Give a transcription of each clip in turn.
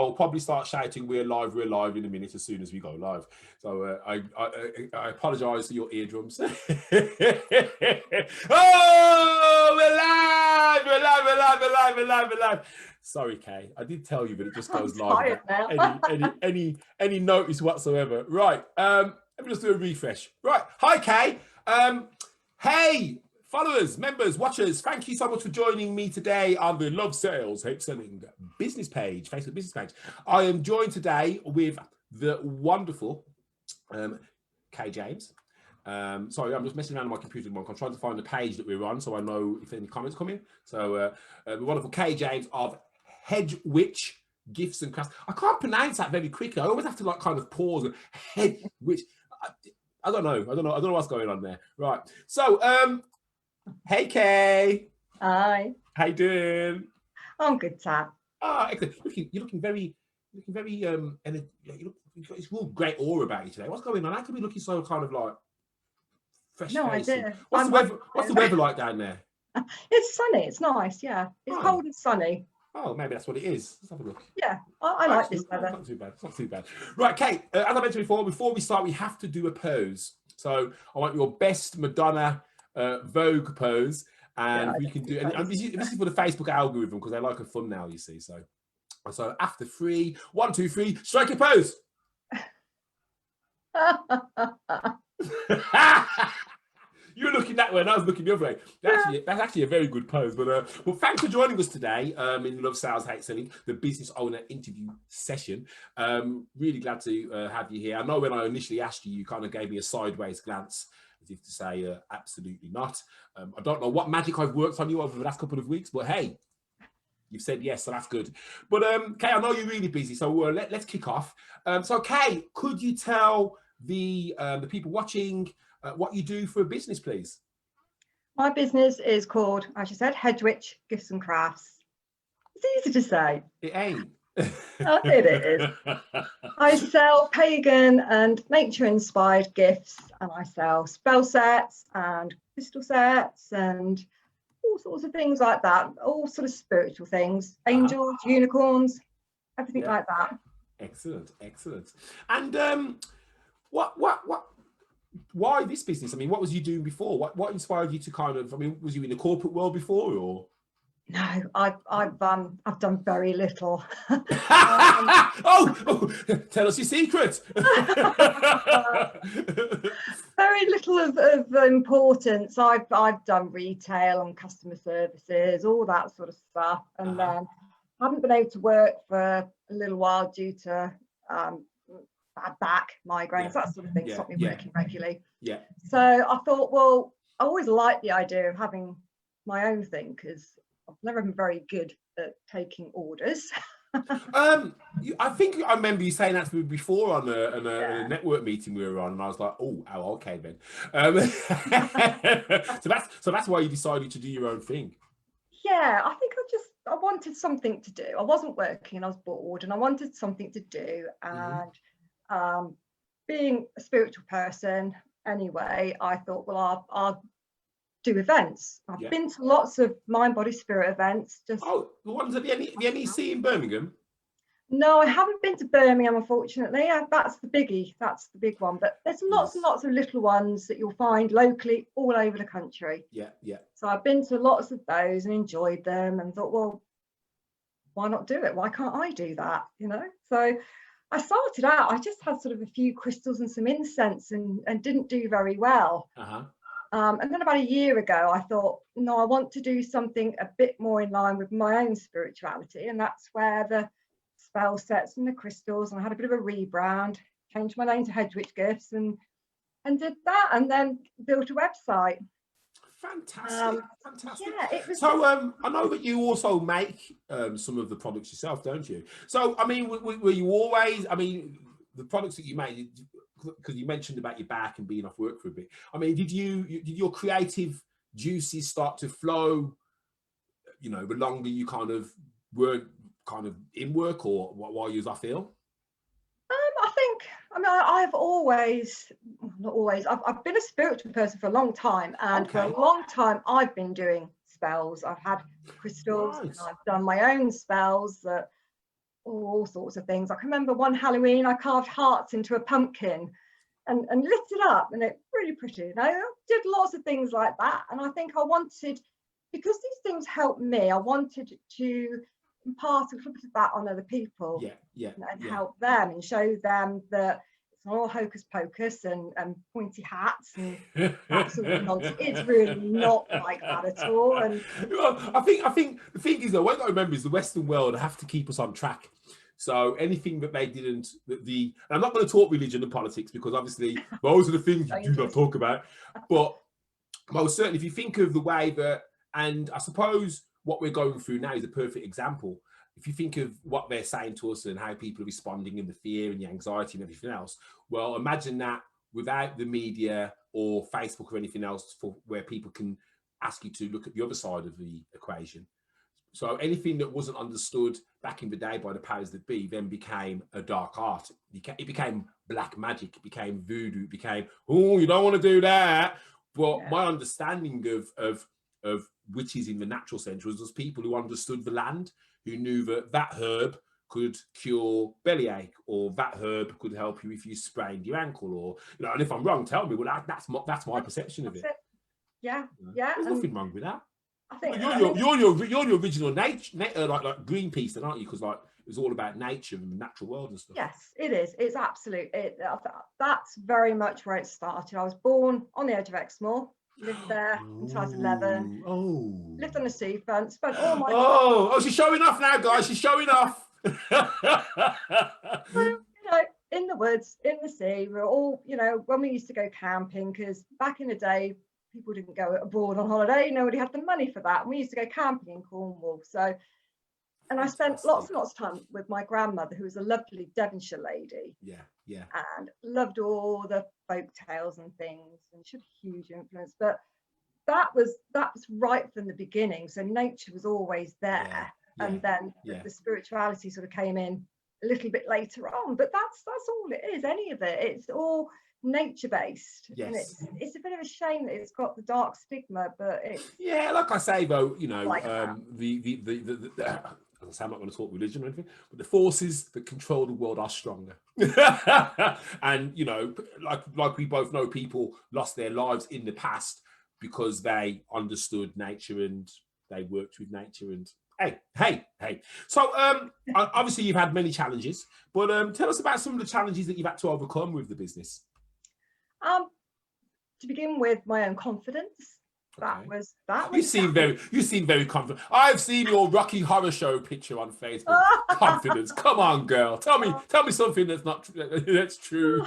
I'll probably start shouting we're live in a minute as soon as we go live. So I apologise for your eardrums. Oh, we're live. Sorry, Kaye. I did tell you, but it just goes live without any notice whatsoever. Right. Let me just do a refresh. Right. Hi, Kaye. Hey, followers, members, watchers, thank you so much for joining me today on the Love Sales, Hate Selling business page, Facebook business page. I am joined today with the wonderful Kaye James. Sorry, I'm just messing around on my computer. I'm trying to find the page that we're on so I know if any comments come in. So the wonderful Kaye James of Hedgewitch Gifts and Crafts. I can't pronounce that very quickly. I always have to like kind of pause and Hedgewitch. I don't know what's going on there. Right. So hey, Kaye. Hi. How you doing? I'm good, Tab. Ah, excellent. You're looking very, and you've got this real great aura about you today. What's going on? How can we looking so kind of like fresh? No face? idea. What's the weather like down there? It's sunny. It's nice. Yeah, it's cold and sunny. Oh, maybe that's what it is. Let's have a look. Yeah, I like this weather. It's not too bad. Right, Kaye, as I mentioned before we start, we have to do a pose. So I want your best Madonna Vogue pose. And we can do, and this is for the Facebook algorithm because they like a thumbnail, you see. So after 3, 1, 2, 3, strike your pose. You were looking that way, and I was looking the other way. That's actually a very good pose. But well, thanks for joining us today in Love Sales Hate Selling, the business owner interview session. Really glad to have you here. I know when I initially asked you, you kind of gave me a sideways glance, as if to say, absolutely not. I don't know what magic I've worked on you over the last couple of weeks, but hey, you've said yes, so that's good. But Kaye, I know you're really busy, so let's kick off. So Kaye, could you tell the people watching what you do for a business, please? My business is called, as you said, Hedgewitch Gifts and Crafts. It's easy to say. It ain't. Oh, it is. I sell pagan and nature-inspired gifts, and I sell spell sets and crystal sets and all sorts of things like that. All sort of spiritual things, angels, unicorns, everything like that. Excellent. And why this business? I mean, what was you doing before? What inspired you to kind of? I mean, was you in the corporate world before, or? No, I've done very little. Oh, tell us your secret. Very little of importance. I've done retail and customer services, all that sort of stuff, and haven't been able to work for a little while due to bad back, migraines, that sort of thing. Stopped me working regularly. Yeah. So I thought, well, I always liked the idea of having my own thing because I've never been very good at taking orders. I think I remember you saying that to me before on a network meeting we were on, and I was like, oh, okay then. So that's why you decided to do your own thing. Yeah, I think I wanted something to do. I wasn't working and I was bored, and I wanted something to do. And being a spiritual person anyway, I thought, well, I'll do events. I've been to lots of mind, body, spirit events. Just the ones at the NEC in Birmingham. No, I haven't been to Birmingham, unfortunately. That's the biggie. That's the big one. But there's lots and lots of little ones that you'll find locally all over the country. Yeah. So I've been to lots of those and enjoyed them, and thought, well, why not do it? Why can't I do that? So I started out. I just had sort of a few crystals and some incense, and didn't do very well. And then about a year ago, I thought, no, I want to do something a bit more in line with my own spirituality. And that's where the spell sets and the crystals, and I had a bit of a rebrand, changed my name to Hedgewitch Gifts, and did that, and then built a website. Fantastic. Yeah, it was. So I know that you also make some of the products yourself, don't you? So I mean, were you always? I mean, the products that you made, because you mentioned about your back and being off work for a bit. I mean, did your creative juices start to flow? The longer you kind of weren't kind of in work, or while you was off ill? I've always, not always, I've been a spiritual person for a long time, and for a long time I've been doing spells. I've had crystals, and I've done my own spells that all sorts of things. I can remember one Halloween, I carved hearts into a pumpkin and lit it up, and it's really pretty. You know, I did lots of things like that. And I think I wanted, because these things help me, I wanted to impart a little bit of that on other people, and help them and show them that it's not all hocus pocus and pointy hats and that sort of nonsense. It's really not like that at all. And well, I think the thing is, though, what I remember is the Western world have to keep us on track. So anything that they didn't, and I'm not going to talk religion and politics, because obviously those are the things you do not talk about. But most certainly, if you think of the way that, and I suppose what we're going through now is a perfect example. If you think of what they're saying to us and how people are responding, and the fear and the anxiety and everything else, well, imagine that without the media or Facebook or anything else for where people can ask you to look at the other side of the equation. So anything that wasn't understood back in the day by the powers that be then became a dark art. It became black magic. It became voodoo. It became, oh, you don't want to do that. But my understanding of witches in the natural sense was people who understood the land, who knew that herb could cure bellyache, or that herb could help you if you sprained your ankle, or, you know, and if I'm wrong, tell me. Well, that's my perception of it. Yeah. There's nothing wrong with that. I think you're the original nature, like Greenpeace, then, aren't you? Because like it's all about nature and the natural world and stuff. Yes, it is. It's absolute. That's very much where it started. I was born on the edge of Exmoor, lived there until I was 11. Lived on the seafront, spent all my. Oh, she's showing off now, guys. She's showing off. So, you know, in the woods, in the sea, we're all, you know, when we used to go camping, because back in the day, people didn't go abroad on holiday. Nobody had the money for that. And we used to go camping in Cornwall. So, and I spent lots and lots of time with my grandmother, who was a lovely Devonshire lady. Yeah. And loved all the folk tales and things, and she had a huge influence. But that was right from the beginning. So nature was always there. And then the spirituality sort of came in a little bit later on. But that's all it is, any of it. It's all nature based, and it's a bit of a shame that it's got the dark stigma, but it's like I say, though, you know, like I'm not going to talk religion or anything, but the forces that control the world are stronger. And, you know, like we both know, people lost their lives in the past because they understood nature and they worked with nature. And hey. So obviously you've had many challenges, but tell us about some of the challenges that you've had to overcome with the business. To begin with, my own confidence. That was you seem very confident. I've seen your Rocky Horror Show picture on Facebook. Confidence. Come on, girl. Tell me something that's true.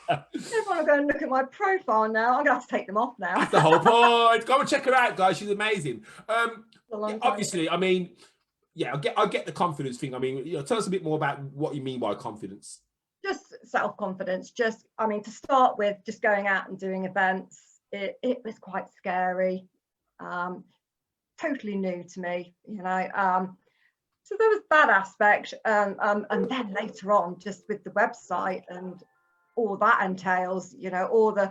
Everyone will go and look at my profile now. I'm gonna have to take them off now. That's the whole point. Go and check her out, guys. She's amazing. Obviously, I mean, I get the confidence thing. I mean, you know, tell us a bit more about what you mean by confidence. Just self-confidence. I mean, to start with, just going out and doing events, it was quite scary, totally new to me, you know. So there was that aspect, and then later on, just with the website and all that entails, you know, all the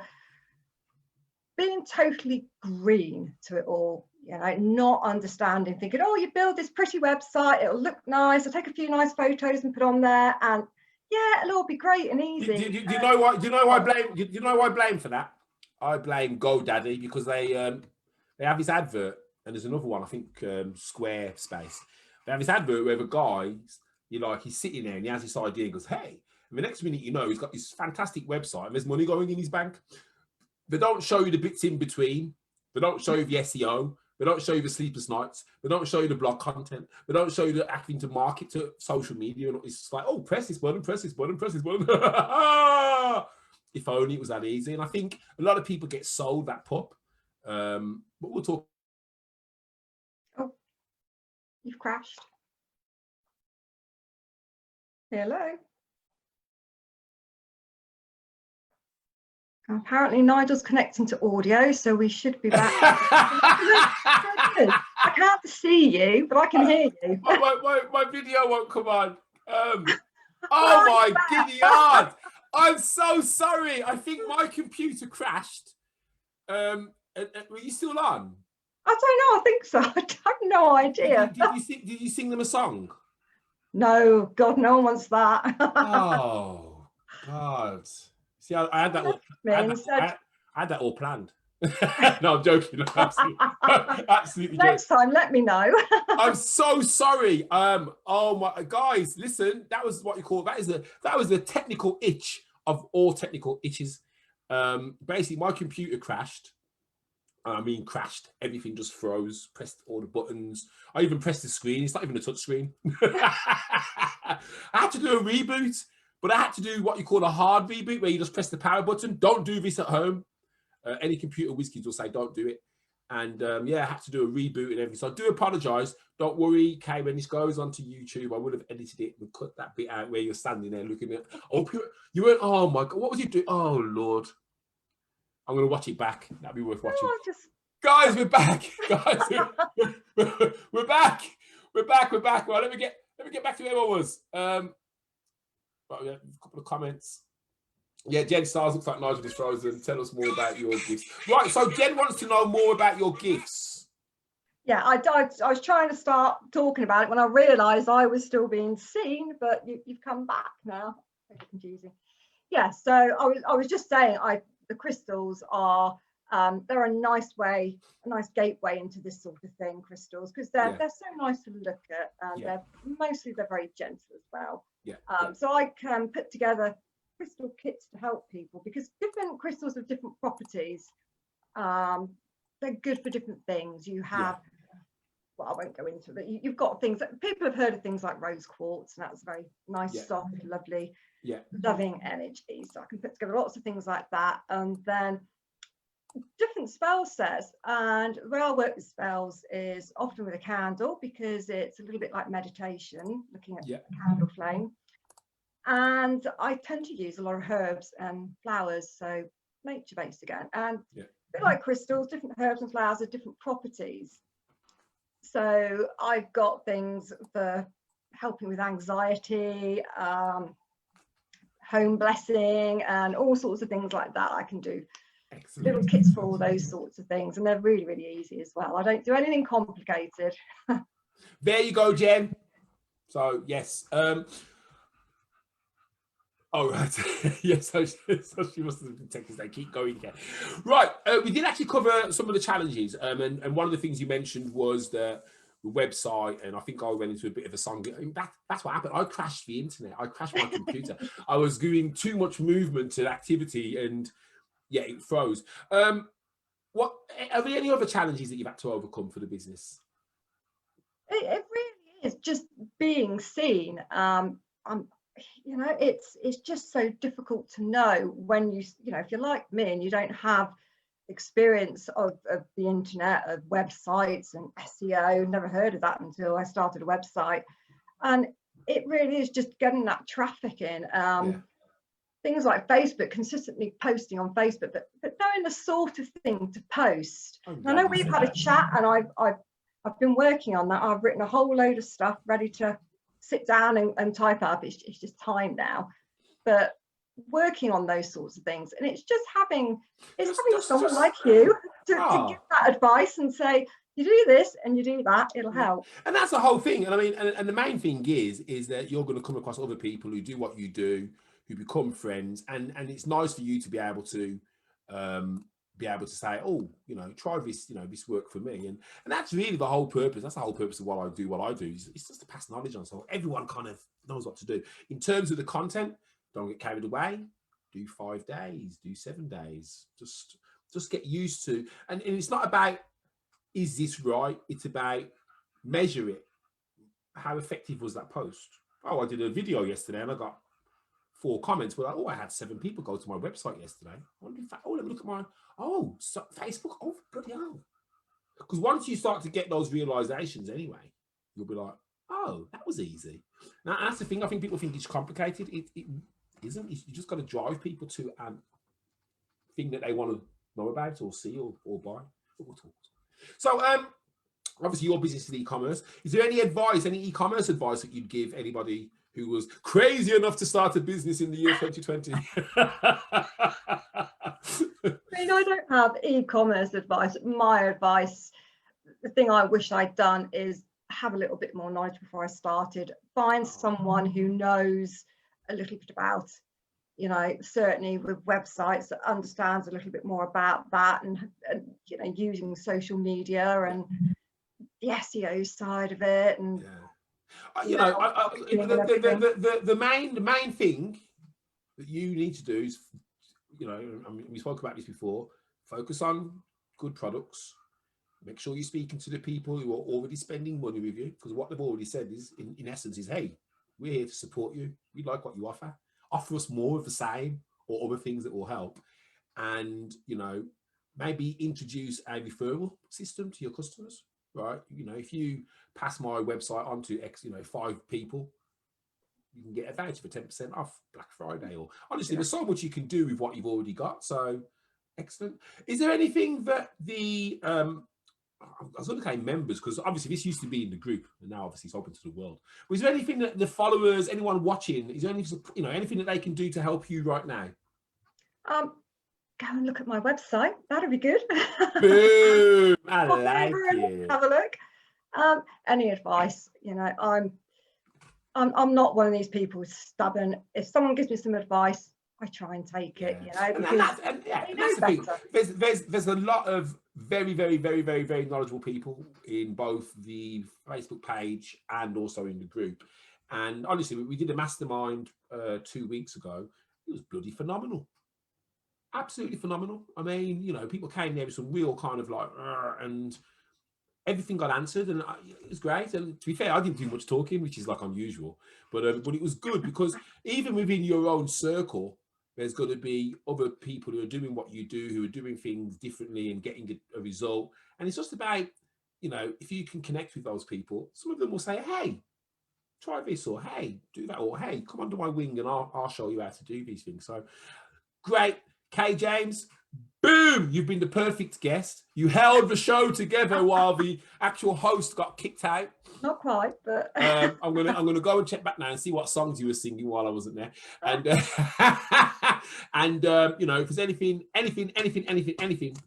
being totally green to it all, you know, not understanding, thinking, oh, you build this pretty website, it'll look nice, I'll take a few nice photos and put on there, and it'll all be great and easy. Do you know why I blame for that? I blame GoDaddy, because they have this advert, and there's another one, I think, Squarespace. They have this advert where the guy, he's sitting there and he has this idea and goes, hey, and the next minute, you know, he's got this fantastic website and there's money going in his bank. They don't show you the bits in between. They don't show you the SEO. They don't show you the sleepless nights. They don't show you the blog content. They don't show you the having to market to social media. And it's just like, oh, press this button, press this button, press this button. If only it was that easy. And I think a lot of people get sold that pup. But we'll talk. Oh, you've crashed. Hello. Apparently Nigel's connecting to audio, so we should be back. I can't see you, but I can hear you. my video won't come on. Oh my giddy heart. I'm so sorry. I think my computer crashed. Were you still on? I don't know. I think so. I have no idea. Did you sing them a song? No, God, no one wants that. Oh, God. See, I had that all, I had that all planned. No, I'm joking. No, absolutely Next time, let me know. I'm so sorry. Oh my guys, listen, that was what you call that was the technical itch of all technical itches. Basically, my computer crashed. I mean, crashed. Everything just froze. Pressed all the buttons. I even pressed the screen. It's not even a touch screen. I had to do a reboot, but I had to do what you call a hard reboot, where you just press the power button. Don't do this at home. Any computer whiz kids will say don't do it. And yeah, I had to do a reboot and everything. So I do apologise. Don't worry, Kaye, when this goes onto YouTube, I would have edited it and cut that bit out where you're standing there looking at. Oh, you weren't. Oh my God, what was you doing? Oh Lord. I'm going to watch it back. That'd be worth watching. Guys, we're back. Guys, we're back. We're back. Well, let me get back to where I was. Well, yeah, a couple of comments. Yeah, Jen Stars looks like Nigel is frozen. Tell us more about your gifts. Right, so Jen wants to know more about your gifts. Yeah, I was trying to start talking about it when I realised I was still being seen, but you've come back now. It's confusing. Yeah, so I was just saying, the crystals are they're a nice gateway into this sort of thing, crystals, because they're so nice to look at, and they're very gentle as well. So I can put together crystal kits to help people, because different crystals have different properties. They're good for different things. You have well, I won't go into it. You've got things that people have heard of, things like rose quartz, and that's very nice, soft, lovely, loving energy. So I can put together lots of things like that. And then different spell sets. And the way I work with spells is often with a candle, because it's a little bit like meditation, looking at a candle flame. And I tend to use a lot of herbs and flowers, so nature-based again. And a bit like crystals, different herbs and flowers have different properties. So I've got things for helping with anxiety, home blessing, and all sorts of things like that. I can do little kits for all those sorts of things, and they're really, really easy as well. I don't do anything complicated. There you go, Jen. So yes. Oh, right. Yes, so she must have been texting. They keep going again. Right. We did actually cover some of the challenges. And one of the things you mentioned was the website. And I think I went into a bit of a song. I mean, that's what happened. I crashed the internet. I crashed my computer. I was doing too much movement and activity, and it froze. What are there any other challenges that you've had to overcome for the business? It really is just being seen. You know, it's just so difficult to know when you know, if you're like me and you don't have experience of the internet, of websites and SEO, never heard of that until I started a website. And it really is just getting that traffic in. Things like Facebook, consistently posting on Facebook, but knowing the sort of thing to post. I know we've had a chat, and I've been working on that. I've written a whole load of stuff ready to sit down and type up. It's just time now, but working on those sorts of things, and it's just having someone like you to give that advice and say, you do this and you do that, it'll help. And that's the whole thing. And I mean, and the main thing is that you're going to come across other people who do what you do, who become friends, and it's nice for you to be able to say, oh, you know, try this, you know, this worked for me. And that's really the whole purpose. That's the whole purpose of what I do. It's just to pass knowledge on, so everyone kind of knows what to do. In terms of the content, don't get carried away. Do 5 days, do 7 days. Just get used to. And it's not about, is this right? It's about measure it. How effective was that post? Oh, I did a video yesterday and I got 4 comments. But I had 7 people go to my website yesterday. I wonder if let me look at mine. Oh, so Facebook. Oh, bloody hell. Because once you start to get those realizations anyway, you'll be like, oh, that was easy. Now, that's the thing. I think people think it's complicated. It isn't. You just got to drive people to a thing that they want to know about or see or buy. So, obviously, your business is e-commerce. Is there any advice, any e-commerce advice that you'd give anybody who was crazy enough to start a business in the year 2020? I mean, I don't have e-commerce advice. My advice, the thing I wish I'd done, is have a little bit more knowledge before I started. Find someone who knows a little bit about, you know, certainly with websites, that understands a little bit more about that, and you know, using social media and the SEO side of it, and you know, the main thing that you need to do is, you know, I mean, we spoke about this before, focus on good products. Make sure you're speaking to the people who are already spending money with you, because what they've already said is, in essence, is, hey, we're here to support you. We like what you offer. Offer us more of the same, or other things that will help. And, you know, maybe introduce a referral system to your customers, right? You know, if you pass my website on to 5 people, you can get a voucher for 10% off Black Friday. Or honestly, there's so much you can do with what you've already got. So excellent. Is there anything that the I was going to say members, because obviously this used to be in the group and now obviously it's open to the world. Was there anything that the followers, anyone watching, is there anything, you know, anything that they can do to help you right now? Go and look at my website. That'd be good. Boom! I like it. Have a look. Any advice? You know, I'm not one of these people who's stubborn. If someone gives me some advice, I try and take it. You know, because that's the thing. There's a lot of very knowledgeable people in both the Facebook page and also in the group. And honestly, we did a mastermind 2 weeks ago. It was bloody phenomenal. Absolutely phenomenal. I mean, you know, people came there with some real kind of like, and everything got answered, and it was great. And to be fair, I didn't do much talking, which is like unusual, but it was good, because even within your own circle, there's going to be other people who are doing what you do, who are doing things differently and getting a result. And it's just about, you know, if you can connect with those people, some of them will say, hey, try this, or hey, do that, or hey, come under my wing and I'll show you how to do these things. So great. Kaye James, boom, you've been the perfect guest. You held the show together while the actual host got kicked out. Not quite, but I'm gonna go and check back now and see what songs you were singing while I wasn't there. And and you know, if there's anything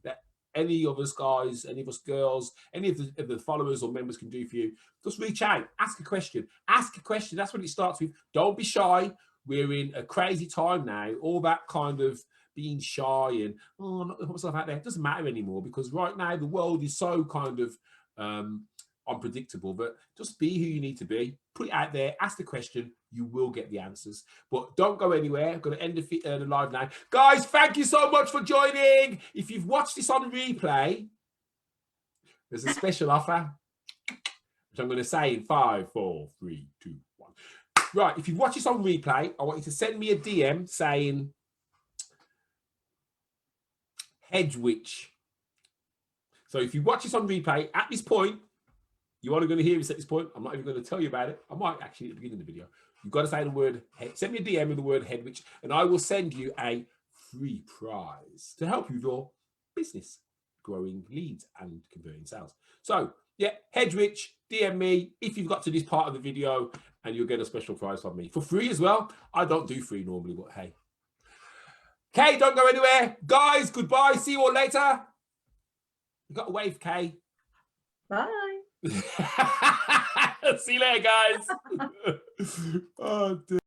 that any of us guys, any of us girls, any of the followers or members can do for you, just reach out, ask a question. That's what it starts with. Don't be shy. We're in a crazy time now. All that kind of being shy and not put myself out there, it doesn't matter anymore, because right now the world is so kind of unpredictable. But just be who you need to be, put it out there, ask the question, you will get the answers. But don't go anywhere. I'm going to end the live now, guys. Thank you so much for joining. If you've watched this on replay, there's a special offer, which I'm going to say in 5, 4, 3, 2, 1. Right, if you've watched this on replay, I want you to send me a DM saying Hedgewitch. So if you watch this on replay at this point, you're only going to hear this at this point. I'm not even going to tell you about it. I might actually at the beginning of the video. You've got to say the word, send me a DM with the word Hedgewitch, and I will send you a free prize to help you with your business, growing leads and converting sales. So yeah, Hedgewitch, DM me if you've got to this part of the video, and you'll get a special prize from me for free as well. I don't do free normally, but hey. Kaye, don't go anywhere. Guys, goodbye. See you all later. You got a wave, Kaye. Bye. See you later, guys. Oh, dear.